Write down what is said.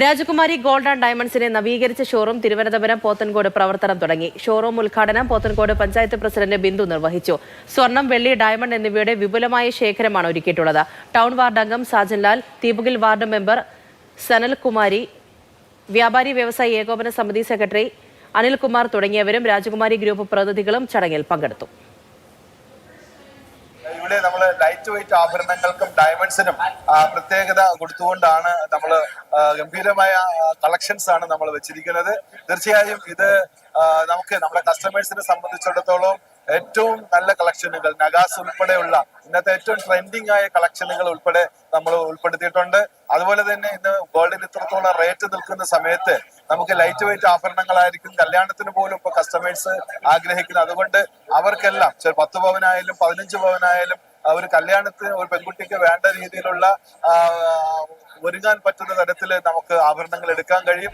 രാജകുമാരി gold and ഡയമണ്ട്സിന്റെ നവീകരിച്ച showroom Thiruvananthapuram Pothencode പ്രവർത്തനം തുടങ്ങി. ഷോറൂം ഉദ്ഘാടനം പോത്തൻകോട് പഞ്ചായത്ത് പ്രസിഡന്റ് ബിന്ദു നിർവഹിച്ചു. സ്വർണം, വെള്ളി, ഡയമണ്ട് എന്നിവയുടെ വിപുലമായ ശേഖരമാണ് ഒരുക്കിയിട്ടുള്ളത്. ടൗൺ വാർഡ് അംഗം സാജൻലാൽ, തീപുകിൽ വാർഡ് മെമ്പർ സനൽകുമാരി, വ്യാപാരി വ്യവസായി ഏകോപന സമിതി സെക്രട്ടറി അനിൽകുമാർ തുടങ്ങിയവരും രാജകുമാരി ഗ്രൂപ്പ് പ്രതിനിധികളും ചടങ്ങിൽ പങ്കെടുത്തു. ഇവിടെ നമ്മൾ ലൈറ്റ് വെയിറ്റ് ആഭരണങ്ങൾക്കും ഡയമണ്ട്സിനും പ്രത്യേകത കൊടുത്തുകൊണ്ടാണ് നമ്മൾ ഗംഭീരമായ കളക്ഷൻസ് ആണ് നമ്മൾ വെച്ചിരിക്കുന്നത്. തീർച്ചയായും ഇത് നമുക്ക് നമ്മുടെ കസ്റ്റമേഴ്സിനെ സംബന്ധിച്ചിടത്തോളം ഏറ്റവും നല്ല കളക്ഷനുകൾ, നഗാസ് ഉൾപ്പെടെയുള്ള ഇന്നത്തെ ഏറ്റവും ട്രെൻഡിങ് ആയ കളക്ഷനുകൾ ഉൾപ്പെടെ നമ്മൾ ഉൾപ്പെടുത്തിയിട്ടുണ്ട്. അതുപോലെ തന്നെ ഇന്ന് ഗോൾഡിന് ഇത്രത്തോളം റേറ്റ് നിൽക്കുന്ന സമയത്ത് നമുക്ക് ലൈറ്റ് വെയിറ്റ് ആഭരണങ്ങളായിരിക്കും കല്യാണത്തിന് പോലും ഇപ്പൊ കസ്റ്റമേഴ്സ് ആഗ്രഹിക്കുന്നത്. അതുകൊണ്ട് അവർക്കെല്ലാം 10 പവനായാലും 15 പവനായാലും ഒരു കല്യാണത്തിന് ഒരു പെൺകുട്ടിക്ക് വേണ്ട രീതിയിലുള്ള ഒരുങ്ങാൻ പറ്റുന്ന തരത്തിൽ നമുക്ക് ആഭരണങ്ങൾ എടുക്കാൻ കഴിയും.